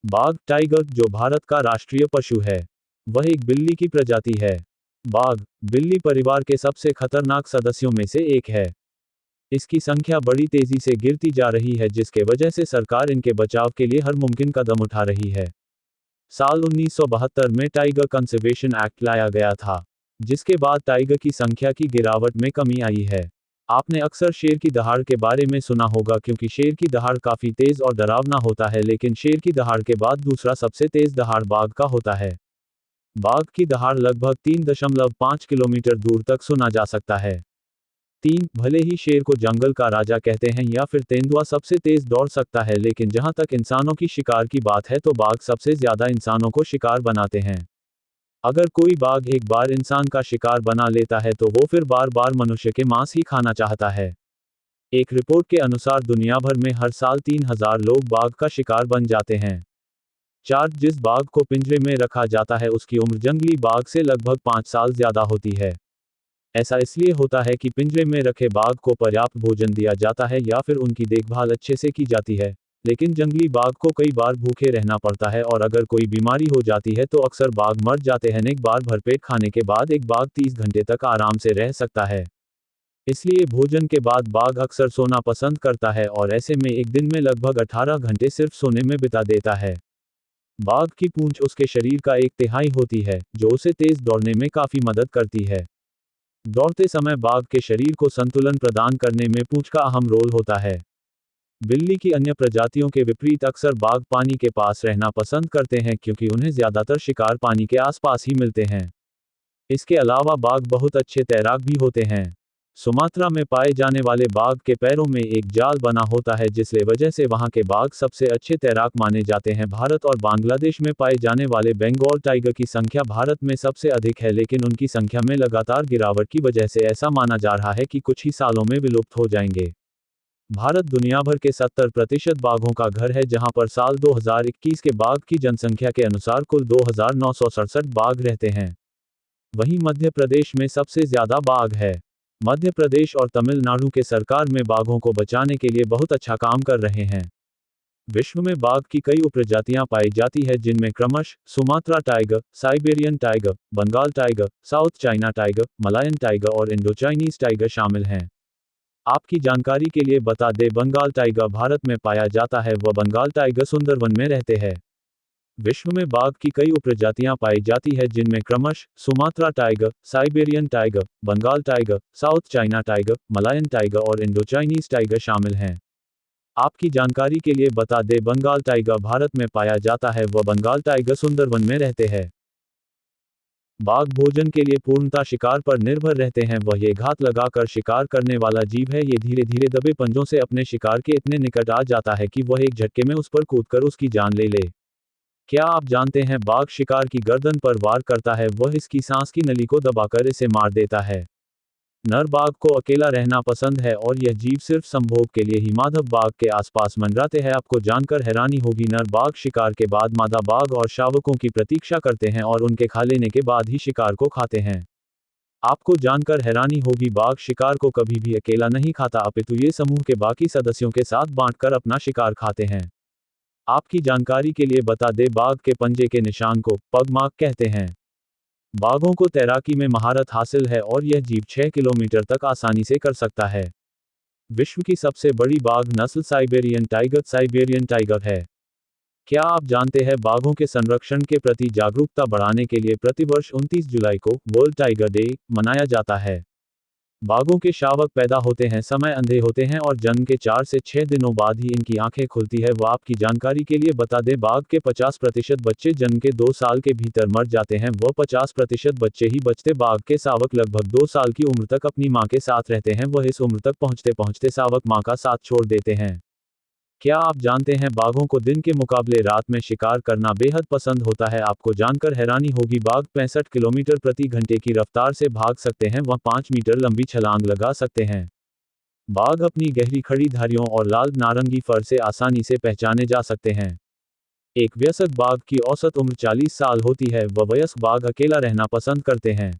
बाघ टाइगर जो भारत का राष्ट्रीय पशु है, वह एक बिल्ली की प्रजाति है। बाघ बिल्ली परिवार के सबसे खतरनाक सदस्यों में से एक है। इसकी संख्या बड़ी तेजी से गिरती जा रही है, जिसके वजह से सरकार इनके बचाव के लिए हर मुमकिन कदम उठा रही है। साल 1972 में टाइगर कंजर्वेशन एक्ट लाया गया था, जिसके बाद टाइगर की संख्या की गिरावट में कमी आई है। आपने अक्सर शेर की दहाड़ के बारे में सुना होगा, क्योंकि शेर की दहाड़ काफी तेज और डरावना होता है, लेकिन शेर की दहाड़ के बाद दूसरा सबसे तेज दहाड़ बाघ का होता है। बाघ की दहाड़ लगभग 3.5 किलोमीटर दूर तक सुना जा सकता है। भले ही शेर को जंगल का राजा कहते हैं या फिर तेंदुआ सबसे तेज दौड़ सकता है, लेकिन जहां तक इंसानों की शिकार की बात है तो बाघ सबसे ज्यादा इंसानों को शिकार बनाते हैं। अगर कोई बाघ एक बार इंसान का शिकार बना लेता है तो वो फिर बार बार मनुष्य के मांस ही खाना चाहता है। एक रिपोर्ट के अनुसार दुनिया भर में हर साल 3,000 लोग बाघ का शिकार बन जाते हैं। जिस बाघ को पिंजरे में रखा जाता है उसकी उम्र जंगली बाघ से लगभग 5 साल ज्यादा होती है। ऐसा इसलिए होता है कि पिंजरे में रखे बाघ को पर्याप्त भोजन दिया जाता है या फिर उनकी देखभाल अच्छे से की जाती है, लेकिन जंगली बाघ को कई बार भूखे रहना पड़ता है और अगर कोई बीमारी हो जाती है तो अक्सर बाघ मर जाते हैं। एक बार भरपेट खाने के बाद एक बाघ 30 घंटे तक आराम से रह सकता है। इसलिए भोजन के बाद बाघ अक्सर सोना पसंद करता है और ऐसे में एक दिन में लगभग 18 घंटे सिर्फ सोने में बिता देता है। बाघ की पूंछ उसके शरीर का 1/3 होती है, जो उसे तेज दौड़ने में काफी मदद करती है। दौड़ते समय बाघ के शरीर को संतुलन प्रदान करने में पूंछ का अहम रोल होता है। बिल्ली की अन्य प्रजातियों के विपरीत अक्सर बाघ पानी के पास रहना पसंद करते हैं, क्योंकि उन्हें ज्यादातर शिकार पानी के आसपास ही मिलते हैं। इसके अलावा बाघ बहुत अच्छे तैराक भी होते हैं। सुमात्रा में पाए जाने वाले बाघ के पैरों में एक जाल बना होता है, जिसके वजह से वहां के बाघ सबसे अच्छे तैराक माने जाते हैं। भारत और बांग्लादेश में पाए जाने वाले बंगाल टाइगर की संख्या भारत में सबसे अधिक है, लेकिन उनकी संख्या में लगातार गिरावट की वजह से ऐसा माना जा रहा है कि कुछ ही सालों में विलुप्त हो जाएंगे। भारत दुनिया भर के 70% बाघों का घर है, जहां पर साल 2021 के बाघ की जनसंख्या के अनुसार कुल 2,967 बाघ रहते हैं। वहीं मध्य प्रदेश में सबसे ज्यादा बाघ है। मध्य प्रदेश और तमिलनाडु के सरकार में बाघों को बचाने के लिए बहुत अच्छा काम कर रहे हैं। विश्व में बाघ की कई उपप्रजातियां पाई जाती है, जिनमें क्रमश Sumatra tiger, Siberian tiger, Bengal tiger, South China tiger, Malayan tiger और इंडोचाइनीज टाइगर शामिल हैं। आपकी जानकारी के लिए बता दें, बंगाल टाइगर भारत में पाया जाता है व बंगाल टाइगर सुंदरवन में रहते हैं। विश्व में बाघ की कई उपप्रजातियां पाई जाती है, जिनमें क्रमश Sumatra tiger, Siberian tiger, Bengal tiger, South China tiger, Malayan tiger और इंडोचाइनीज टाइगर शामिल हैं। आपकी जानकारी के लिए बता दें, बंगाल टाइगर भारत में पाया जाता है व बंगाल टाइगर सुंदरवन में रहते हैं। बाघ भोजन के लिए पूर्णतः शिकार पर निर्भर रहते हैं। वह ये घात लगाकर शिकार करने वाला जीव है। ये धीरे धीरे दबे पंजों से अपने शिकार के इतने निकट आ जाता है कि वह एक झटके में उस पर कूदकर उसकी जान ले ले। क्या आप जानते हैं, बाघ शिकार की गर्दन पर वार करता है, वह इसकी सांस की नली को दबाकर इसे मार देता है। नर बाघ को अकेला रहना पसंद है और यह जीव सिर्फ संभोग के लिए ही माधव बाघ के आसपास मंडराते हैं। आपको जानकर हैरानी होगी, नर बाघ शिकार के बाद मादा बाघ और शावकों की प्रतीक्षा करते हैं और उनके खा लेने के बाद ही शिकार को खाते हैं। आपको जानकर हैरानी होगी, बाघ शिकार को कभी भी अकेला नहीं खाता, अपितु ये समूह के बाकी सदस्यों के साथ बांटकर अपना शिकार खाते हैं। आपकी जानकारी के लिए बता दें, बाघ के पंजे के निशान को पग मार्क कहते हैं। बाघों को तैराकी में महारत हासिल है और यह जीव 6 किलोमीटर तक आसानी से कर सकता है। विश्व की सबसे बड़ी बाघ नस्ल साइबेरियन टाइगर है। क्या आप जानते हैं, बाघों के संरक्षण के प्रति जागरूकता बढ़ाने के लिए प्रतिवर्ष 29 जुलाई को वर्ल्ड टाइगर डे मनाया जाता है। बाघों के शावक पैदा होते हैं समय अंधे होते हैं और जन्म के 4 से 6 दिनों बाद ही इनकी आंखें खुलती है। वह आपकी जानकारी के लिए बता दें, बाघ के 50% बच्चे जन्म के 2 साल के भीतर मर जाते हैं। वह 50% बच्चे ही बचते। बाघ के शावक लगभग 2 साल की उम्र तक अपनी मां के साथ रहते हैं। वह इस उम्र तक पहुंचते पहुंचते शावक मां का साथ छोड़ देते हैं। क्या आप जानते हैं, बाघों को दिन के मुकाबले रात में शिकार करना बेहद पसंद होता है। आपको जानकर हैरानी होगी, बाघ 65 किलोमीटर प्रति घंटे की रफ्तार से भाग सकते हैं। वह 5 मीटर लंबी छलांग लगा सकते हैं। बाघ अपनी गहरी खड़ी धारियों और लाल नारंगी फर से आसानी से पहचाने जा सकते हैं। एक वयस्क बाघ की औसत उम्र 40 साल होती है। वह वयस्क बाघ अकेला रहना पसंद करते हैं।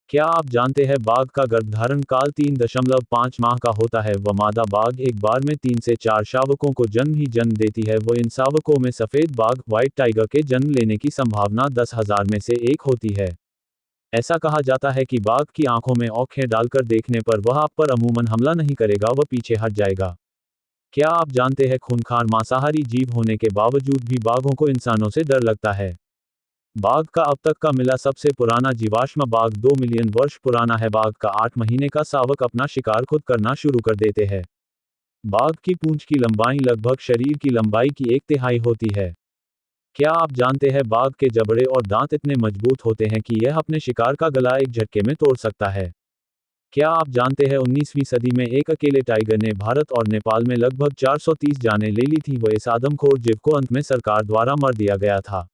क्या आप जानते हैं बाघ का गर्भधारण काल 3.5 माह का होता है। वह मादा बाघ एक बार में 3 से 4 शावकों को जन्म देती है। वो इन शावकों में सफेद बाघ व्हाइट टाइगर के जन्म लेने की संभावना 10,000 में से एक होती है। ऐसा कहा जाता है कि बाघ की आंखों में औंखें डालकर देखने पर वह आप पर अमूमन हमला नहीं करेगा, वह पीछे हट जाएगा। क्या आप जानते हैं खूंखार मांसाहारी जीव होने के बावजूद भी बाघों को इंसानों से डर लगता है। बाघ का अब तक का मिला सबसे पुराना जीवाश्म बाघ 2 मिलियन वर्ष पुराना है। बाघ का 8 महीने का शावक अपना शिकार खुद करना शुरू कर देते हैं। बाघ की पूंछ की लंबाई लगभग शरीर की लंबाई की 1/3 होती है। क्या आप जानते हैं बाघ के जबड़े और दांत इतने मजबूत होते हैं कि यह अपने शिकार का गला एक झटके में तोड़ सकता है। क्या आप जानते हैं 19वीं सदी में एक अकेले टाइगर ने भारत और नेपाल में लगभग 430 जानें ले ली थी। वह इस आदमखोर जीव को अंत में सरकार द्वारा मार दिया गया था।